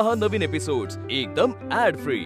पहा नवीन एपिसोड्स एकदम add free.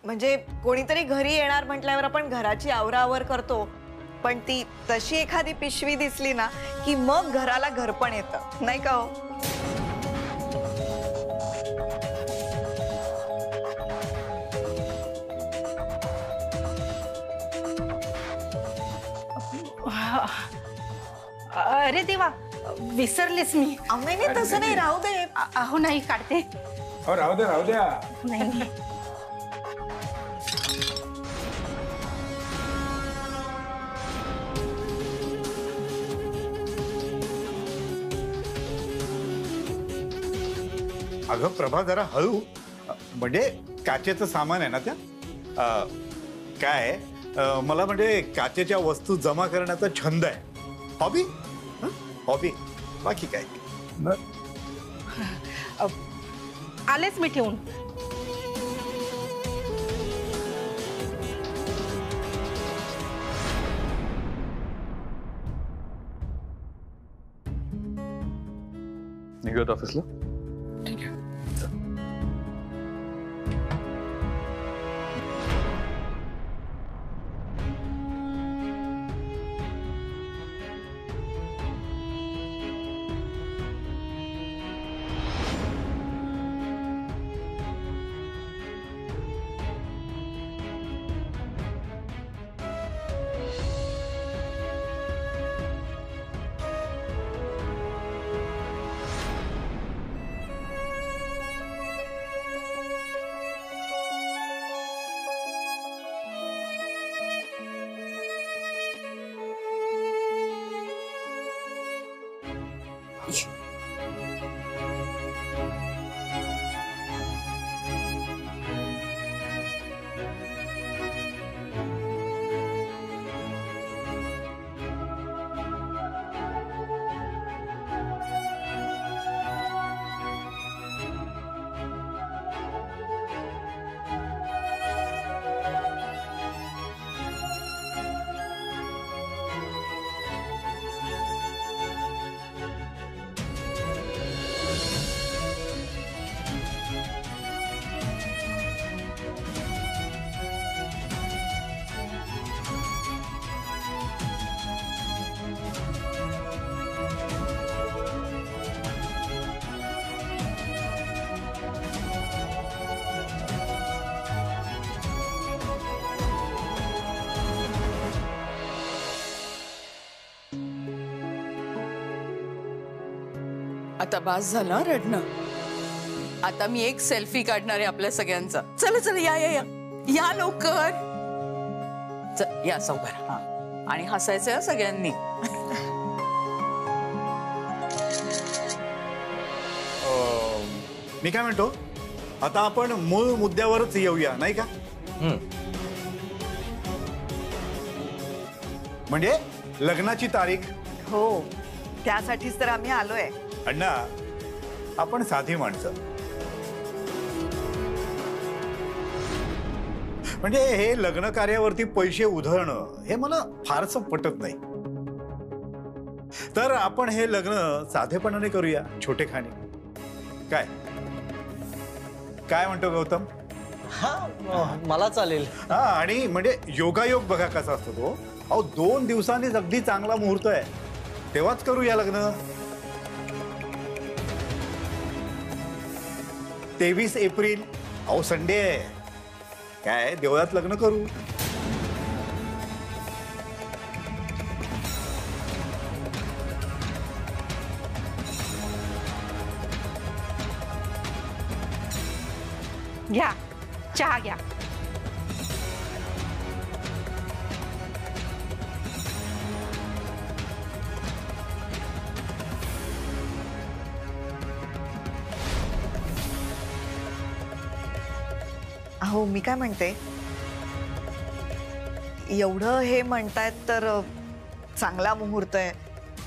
म्हणजे कोणीतरी घरी येणार म्हटल्यावर आपण घराची आवराआवर करतो, पण ती तशी एखादी पिशवी दिसली ना की मग घराला घरपण येतं, नाही का हो? अरे देवा, विसरलेस मी। नाही तसं नाही, राहू दे। अहो नाही, काढते। राहू दे राहू द्या। नाही अगं प्रभा, जरा हळू, म्हणजे काचेचं सामान आहे ना त्या। काय मला म्हणजे काचेच्या वस्तू जमा करण्याचा छंद आहे, हॉबी। हॉबी, बाकी काय। आलेच मी ठेवून। निघत ऑफिसला। ठीक आहे। आता बास झालं रडणं। आता मी एक सेल्फी काढणार आहे आपल्या सगळ्यांचा। चला चला, या या या या लवकर। या सावकार, आणि हसायचं सगळ्यांनी। मी काय म्हणतो, आता आपण मूळ मुद्द्यावरच येऊया, नाही का? म्हणजे लग्नाची तारीख। हो, त्यासाठीच तर आम्ही आलोय। अण्णा, आपण साधी माणसं, म्हणजे हे लग्न कार्यावरती पैसे उधळणं हे मला फारसं पटत नाही। तर आपण हे लग्न साधेपणाने करूया, छोटेखानी। काय काय म्हणतो गौतम? हा, मला चालेल। हा, आणि म्हणजे योगायोग बघा कसा असतो तो। अहो, 2 दिवसांनीच अगदी चांगला मुहूर्त आहे, तेव्हाच करूया लग्न। 23 एप्रिल, अहो संडे आहे, काय देवळात लग्न करू। घ्या, चहा घ्या। अहो, मी काय म्हणते, एवढं हे म्हणतायत तर चांगला मुहूर्त आहे,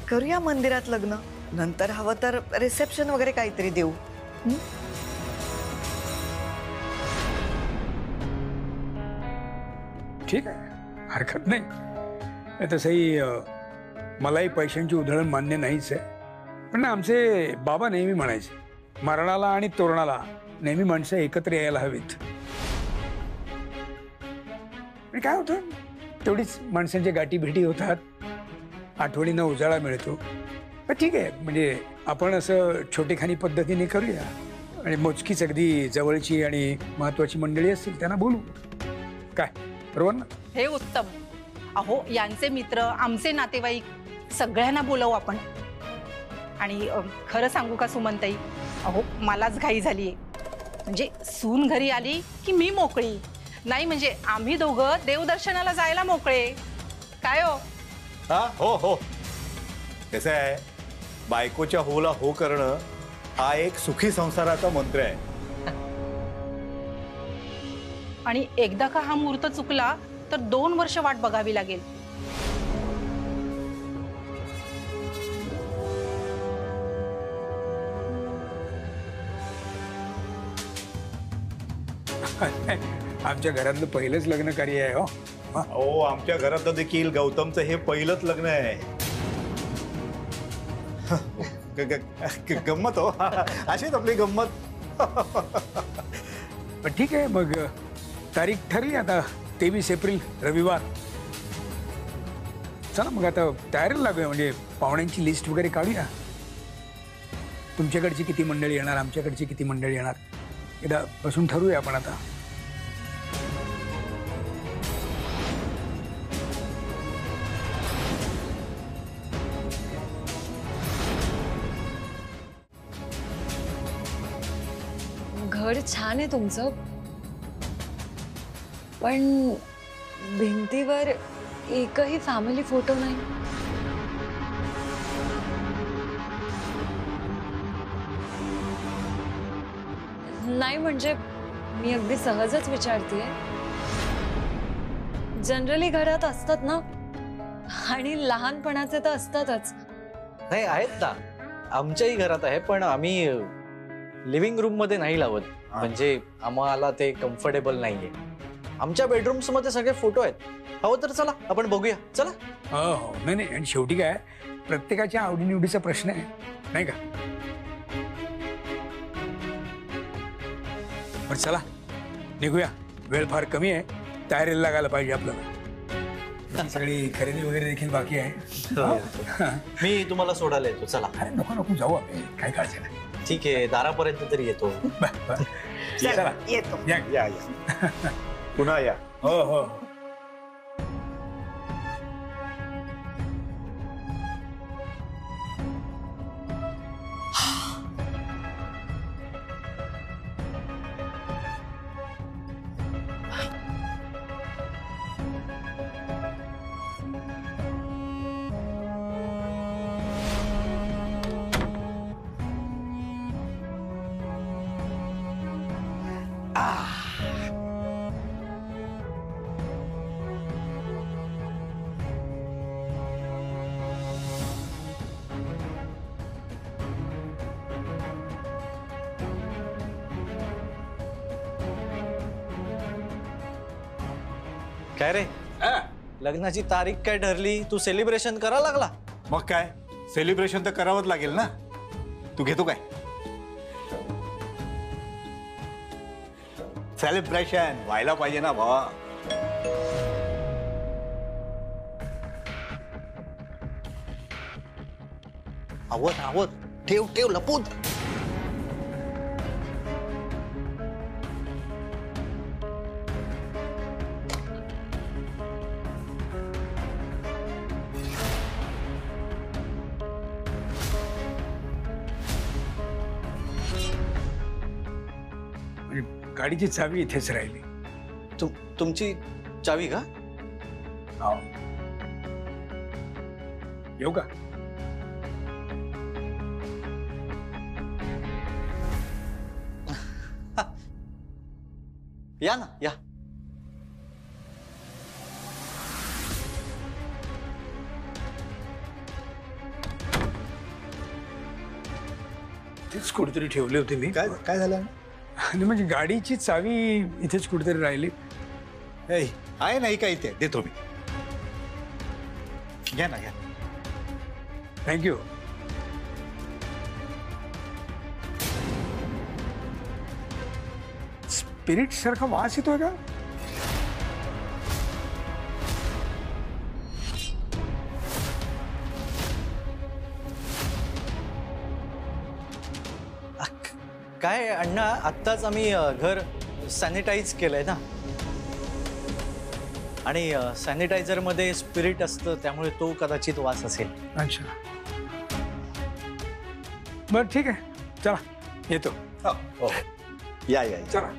करूया मंदिरात लग्न। नंतर हवं तर रिसेप्शन वगैरे काहीतरी देऊ। ठीक आहे, हरकत नाही। तसंही मलाही पैशांची उधळण मान्य नाहीच आहे, पण आमचे बाबा नेहमी म्हणायचे मरणाला आणि तोरणाला नेहमी माणसं एकत्र यायला हवीत. आणि काय होतं, तेवढीच माणसांच्या गाठी भेटी होतात, आठवणींना उजाळा मिळतो. पण ठीक आहे, म्हणजे आपण असं छोटेखानी पद्धतीने करूया आणि मोजकीच अगदी जवळची आणि महत्वाची मंडळी असतील त्यांना बोलू. काय बरोबर ना? हे उत्तम. अहो यांचे मित्र, आमचे नातेवाईक सगळ्यांना बोलवू आपण. आणि खरं सांगू का सुमनताई, अहो मलाच घाई झालीये. म्हणजे सून घरी आली की मी मोकळी, नाही म्हणजे आम्ही दोघं देवदर्शनाला जायला मोकळे. काय हो? हा हो हो. कसं आहे, बायकोच्या होला हो करणं हा एक सुखी संसाराचा मंत्र आहे. आणि एकदा का हा मुहूर्त चुकला तर 2 वर्ष वाट बघावी लागेल. आमच्या घरातलं पहिलंच लग्न कार्य आहे. हो हो, आमच्या घरात देखील गौतमचं हे पहिलंच लग्न आहे. गंमत हो, अशीच आपली गंमत. पण ठीक आहे, मग तारीख ठरली आता 23 एप्रिल रविवार. चला मग आता तयारीला लागूया, म्हणजे पाहुण्यांची लिस्ट वगैरे काढूया. तुमच्याकडची किती मंडळी येणार, आमच्याकडची किती मंडळी येणार, एकदा बसून ठरवूया आपण आता. घर छान आहे तुमचं, पण भिंतीवर एकही फॅमिली फोटो नाही. नाही म्हणजे मी अगदी सहजच विचारतेय. जनरली घरात असतात ना, आणि लहानपणाचे तर असतातच. नाही आहेत ना, आमच्याही घरात आहे, पण आम्ही लिव्हिंग रूम मध्ये नाही लावत. म्हणजे आम्हाला ते कम्फर्टेबल नाहीये. आमच्या बेडरूम्स मध्ये सगळे फोटो आहेत. हवं तर चला आपण बघूया. चला. हो हो, नाही नाही, आणि शेवटी काय, प्रत्येकाच्या आवडीनिवडीचा प्रश्न आहे, नाही का? बरं चला निघूया, वेळ फार कमी आहे, तयारीला लागायला पाहिजे आपल्याला. सगळी खरेदी वगैरे देखील बाकी आहे. मी तुम्हाला सोडायला येतो. चला. अरे नको नको, जाऊ आपण, काय काळजी नाही. ठीक आहे, दारापर्यंत तरी येतो. चला येतो. या या या. पुन्हा या. हो हो. काय रे, लग्नाची तारीख काय ठरली? तू सेलिब्रेशन करा लागला? मग काय, सेलिब्रेशन तर करावंच लागेल ना. तू घेतो काय सेलिब्रेशन? व्हायला पाहिजे ना भावा. आवत आवत, ठेव ठेव, लपून. गाडीची चावी इथेच राहिली. तुमची चावी का? येऊ का? या ना, या. इथेच कुठेतरी ठेवले होते मी. काय काय झालं? आणि म्हणजे गाडीची चावी इथेच कुठेतरी राहिली. आहे नाही का इथे? देतो मी. घ्या ना, घ्या. थँक्यू. स्पिरिट सारखा वास येतोय का? काय अण्णा, आत्ताच आम्ही घर सॅनिटाईज केलंय ना, आणि सॅनिटायझर मध्ये स्पिरिट असतं, त्यामुळे तो कदाचित वास असेल. अच्छा, बरं ठीक आहे, चला येतो. हो, या या चला.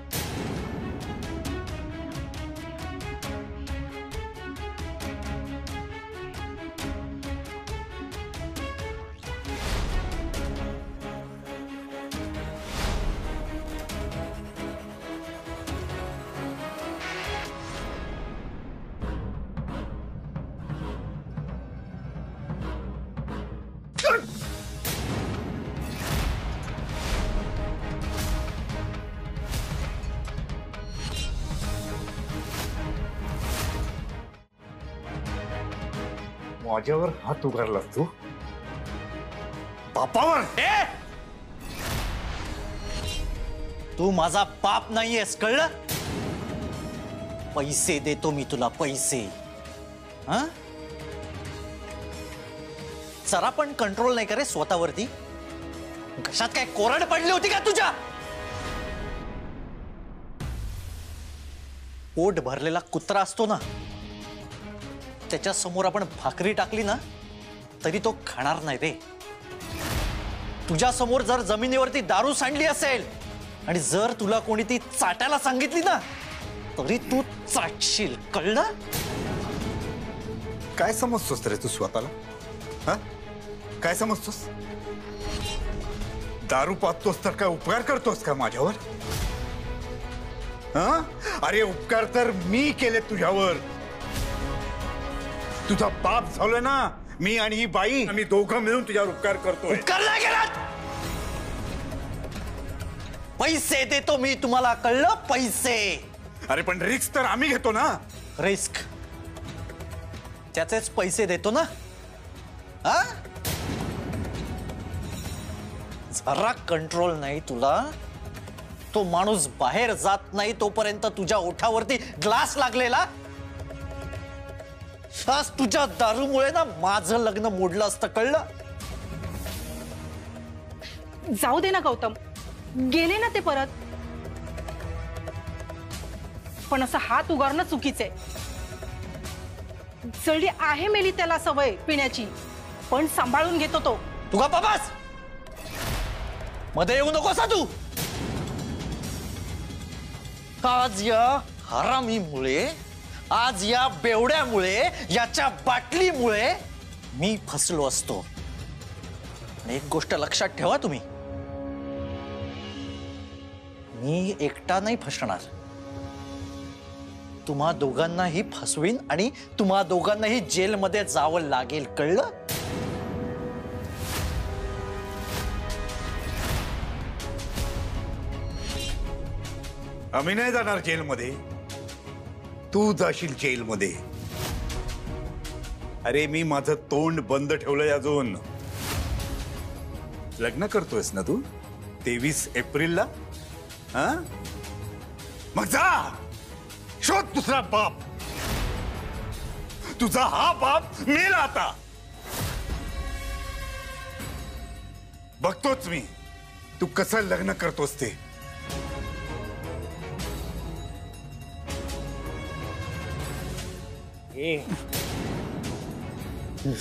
माझ्यावर हात उगारलास तू? बापावर? तू माझा बाप नाहीयेस, कळलं? पैसे देतो मी तुला, पैसे. हा, जरा पण कंट्रोल नाही करे स्वतःवरती. कशात काय कोरड पडली होती का तुझ्या? पोट भरलेला कुत्रा असतो ना, त्याच्या समोर आपण भाकरी टाकली ना तरी तो खाणार नाही रे. तुझ्या समोर जर जमिनीवरती दारू सांडली असेल आणि जर तुला कोणी ती चाटायला सांगितली ना तरी तू चाटशील, कळलं? काय समजतोस रे तू स्वतःला? हा, काय समजतोस? दारू पाहतोस तर काय उपकार करतोस का माझ्यावर? हा, अरे उपकार तर मी केले तुझ्यावर. तुझा बाप झालोय ना मी, आणि ही बाई, आम्ही दोघं मिळून तुझ्यावर उपकार करतोय. उपकार नाही केला. पैसे देतो मी तुम्हाला, कळलं? पैसे. अरे पण रिस्क तर आम्ही घेतो ना. रिस्क त्याचेच पैसे देतो ना. हा, जरा कंट्रोल नाही तुला. तो माणूस बाहेर जात नाही तोपर्यंत तुझ्या ओठावरती ग्लास लागलेला. आज तुझ्या दारूमुळे ना माझं लग्न मोडलं असतं, कळलं? जाऊ दे ना गौतम, गेले ना ते परत. पण असं हात उगारणं चुकीचं आहे. जळली आहे मेली त्याला सवय पिण्याची, पण सांभाळून घेतो तो. तू का बाबास मध्ये येऊ नकोस तू. आज या हरामीमुळे, आज या बेवड्यामुळे, याच्या बाटलीमुळे मी फसलो असतो. आणि एक गोष्ट लक्षात ठेवा तुम्ही, मी एकटा नाही फसणार. तुम्हा दोघांनाही फसवीन आणि तुम्हा दोघांनाही जेलमध्ये जावं लागेल, कळलं? आम्ही नाही जाणार जेलमध्ये, तू जाशील जेलमध्ये. अरे मी माझं तोंड बंद ठेवलंय अजून. लग्न करतोयस ना तू 23 एप्रिलला? हा, मग जा शोध दुसरा बाप. तुझा हा बाप मेला आता. बघतोच मी तू कसं लग्न करतोस ते.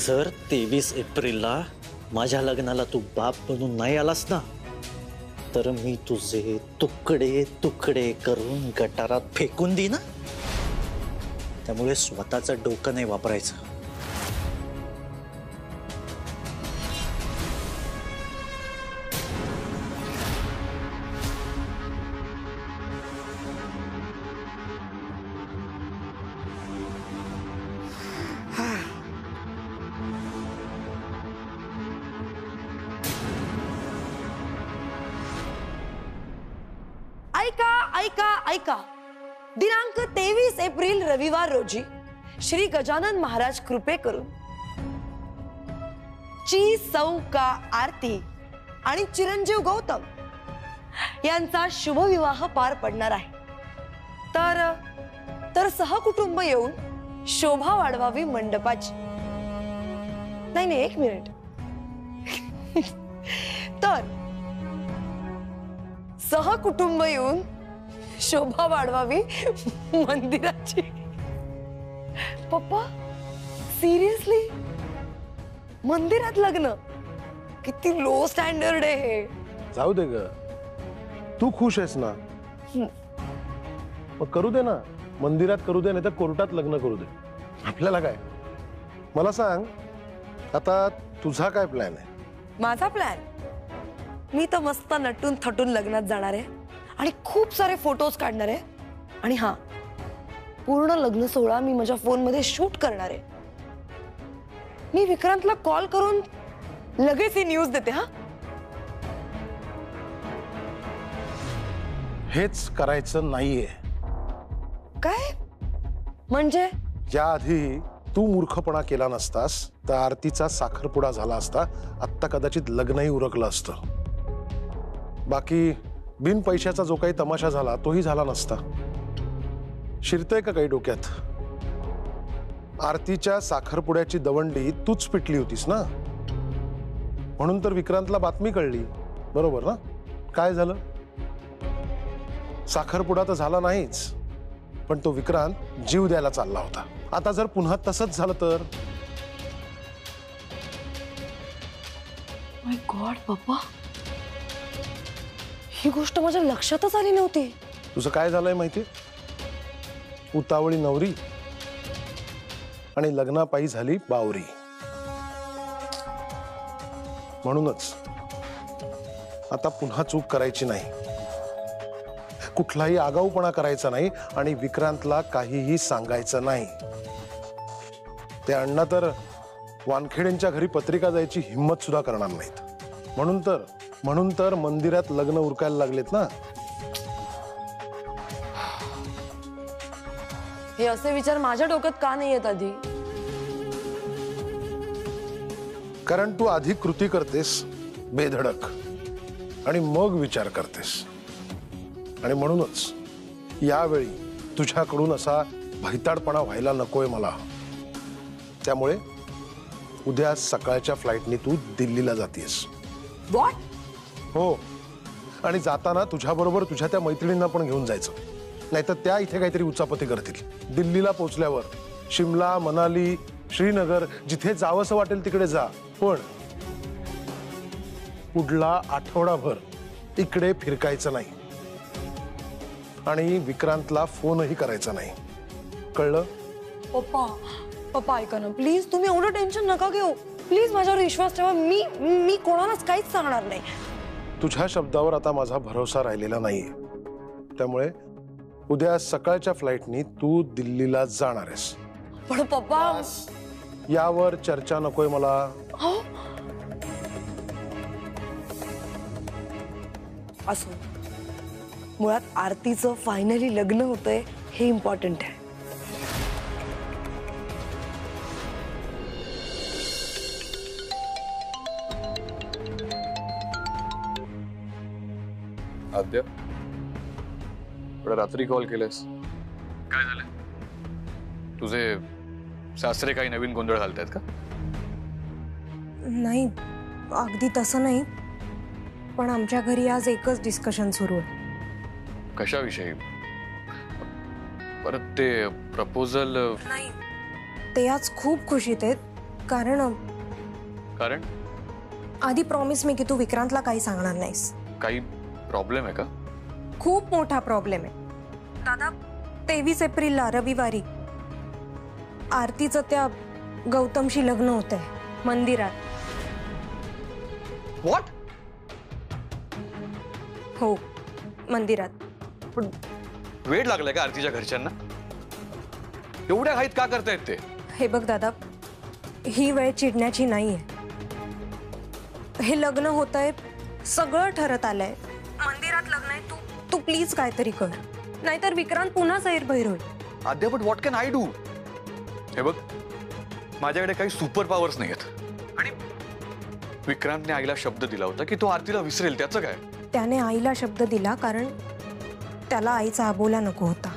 जर 23 एप्रिलला माझ्या लग्नाला तू बाप बनून नाही आलास ना तर मी तुझे तुकडे तुकडे करून गटारात फेकून दे ना. त्यामुळे स्वतःचं डोकं नाही वापरायचं. ऐका ऐका ऐका, दिनांक 23 एप्रिल रविवार रोजी श्री गजानन महाराज कृपे करून ची सौ का आरती आणि चिरंजीव गौतम यांचा शुभ विवाह पार पडणार आहे. तर सहकुटुंब येऊन शोभा वाढवावी मंडपाची. नाही, एक मिनिट. तर सहकुटुंब येऊन शोभा वाढवावी मंदिराची. पप्पा सिरियसली मंदिरात लग्न? किती लो स्टँडर्ड आहे हे. जाऊ दे ग, तू खुश आहेस ना, मग करू दे ना. मंदिरात करू दे, नाही तर कोर्टात लग्न करू दे, आपल्याला काय. मला सांग आता तुझा काय प्लॅन आहे? माझा प्लॅन? मी तर मस्त नटून थटून लग्नात जाणार आहे आणि खूप सारे फोटोज काढणार आहे. आणि हा, पूर्ण लग्न सोहळा मी माझ्या फोन मध्ये शूट करणार आहे. मी विक्रांतला कॉल करून लगेच ही न्यूज देते. हा, हेच करायचं नाहीये. काय म्हणजे? याआधी तू मूर्खपणा केला नसतास तर आरतीचा साखरपुडा झाला असता. आत्ता कदाचित लग्नही उरकलं असतं. बाकी बिन पैशाचा जो काही तमाशा झाला तोही झाला नसता. शिरतंय का काही डोक्यात? आरतीच्या साखरपुड्याची दवंडी तूच पिटली होतीस ना, म्हणून तर विक्रांतला बातमी कळली. बरोबर ना? काय झालं? साखरपुडा तर झाला नाहीच, पण तो विक्रांत जीव द्यायला चालला होता. आता जर पुन्हा तसंच झालं तर? माय गॉड पप्पा, ही गोष्ट माझ्या लक्षातच आली नव्हती. तुझं काय झालंय माहिती? उतावळी नवरी आणि लग्नापायी झाली बावरी. म्हणूनच आता पुन्हा चूक करायची नाही, कुठलाही आगाऊपणा करायचा नाही आणि विक्रांतला काहीही सांगायचं नाही. ते अण्णा तर वानखेडेंच्या घरी पत्रिका द्यायची हिम्मत सुद्धा करणार नाहीत. म्हणून तर मंदिरात लग्न उरकायला लागलेत ना. हे असे विचार माझ्या डोक्यात का नाही येत आधी? कारण तू आधी कृती करतेस बेधडक आणि मग विचार करतेस. आणि म्हणूनच यावेळी तुझ्याकडून असा भैताडपणा व्हायला नकोय मला. त्यामुळे उद्या सकाळच्या फ्लाईटनी तू दिल्लीला जातेस. व्हॉट? हो, आणि जाताना तुझ्याबरोबर तुझ्या त्या मैत्रिणींना पण घेऊन जायचं, नाहीतर त्या इथे काहीतरी उचापती करतील. दिल्लीला पोहोचल्यावर शिमला, मनाली, श्रीनगर जिथे जावंसं वाटेल तिकडे जा, पण पुढला आठवडाभर इकडे फिरकायचं नाही आणि विक्रांतला फोनही करायचा नाही. कळलं? पप्पा ऐका ना प्लीज, तुम्ही एवढं टेन्शन नका घेऊ. प्लीज माझ्यावर विश्वास ठेवा. मी कोणालाच काहीच सांगणार नाही. तुझ्या शब्दावर आता माझा भरोसा राहिलेला नाहीये. त्यामुळे उद्या सकाळच्या फ्लाईटनी तू दिल्लीला जाणार आहेस. पण पप्पा, यावर चर्चा नकोय मला. असो, मुळात आरतीचं फायनली लग्न होतंय हे इम्पॉर्टंट आहे. आद्या, रात्री कॉल केलेस, काय झालं? तुझे सासरे काही नवीन गोंधळ घालतायत का? नाही, अगदी तसं नाही, पण आमच्या घरी आज एकच डिस्कशन सुरू आहे. कशाविषयी? परत ते प्रपोजल? नाही, ते आज खूप खुशीत आहेत. कारण आधी प्रॉमिस मी की तू विक्रांतला काही सांगणार नाहीस. काही प्रॉब्लेम आहे का? खूप मोठा प्रॉब्लेम आहे दादा. 23 एप्रिलला रविवारी आरतीचं त्या गौतमशी लग्न होतंय मंदिरात. व्हॉट? हो, मंदिरात. पण वेळ लागलाय का आरतीच्या घरच्यांना? एवढ्या घाईत का करतायत ते? हे बघ दादा, ही वेळ चिडण्याची नाहीये. हे लग्न होतंय, सगळं ठरत आलंय, मंदिरात लग्न आहे. तू प्लीज काहीतरी कर, नाहीतर विक्रांत पुन्हा सैरभैर होईल. Adya, but what can I do? हे बघ, माझ्याकडे काही सुपर पॉवर्स नाही आहेत आणि विक्रांतने आईला शब्द दिला होता की तो आरतीला विसरेल, त्याचं काय? त्याने आईला शब्द दिला कारण त्याला आईचा अबोला नको होता.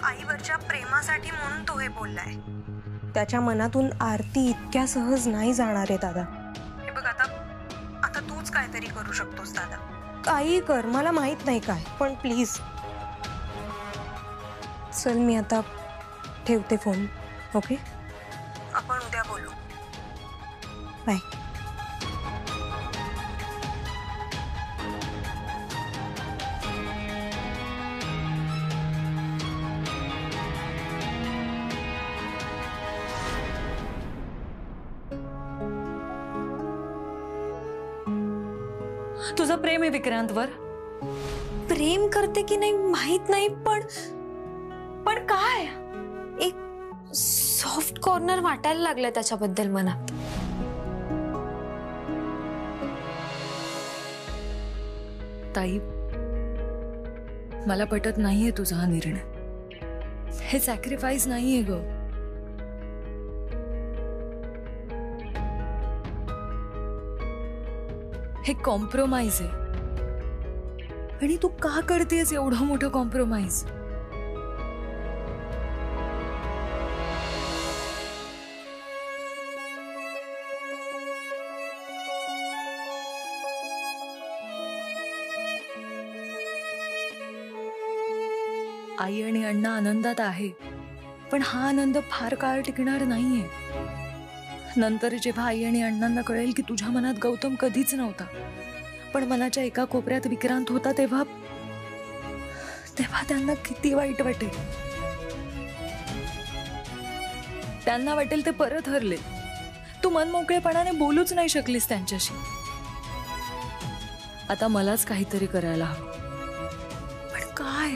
आईवरच्या प्रेमासाठी म्हणून तो हे बोललाय. त्याच्या मनातून आरती इतक्या सहज नाही जाणार आहे दादा. हे बघ आता आता तूच काहीतरी करू शकतोस दादा. काही कर, मला माहित नाही काय, पण प्लीज. चल मी आता ठेवते फोन. ओके, आपण उद्या बोलू. बाय. तुझं प्रेम आहे विक्रांतवर? प्रेम करते की नाही माहित नाही, पण काय एक सॉफ्ट कॉर्नर वाटायला लागलंय त्याच्याबद्दल मनात. ताई, मला पटत नाहीये तुझा हा निर्णय. हे सॅक्रिफाईस नाहीये ग. हे कॉम्प्रोमाइज आहे. आणि तू का करतेस एवढं मोठं कॉम्प्रोमाइज? आई आणि अण्णा आनंदात आहे, पण हा आनंद फार काळ टिकणार नाहीये. नंतर जेव्हा आई आणि अण्णांना कळेल की तुझ्या मनात गौतम कधीच नव्हता, पण मनाच्या एका कोपऱ्यात विक्रांत होता, तेव्हा त्यांना किती वाईट वाटेल. त्यांना वाटेल ते परत हरले. तू मनमोकळेपणाने बोलूच नाही शकलीस त्यांच्याशी. आता मलाच काहीतरी करायला हवं, पण काय?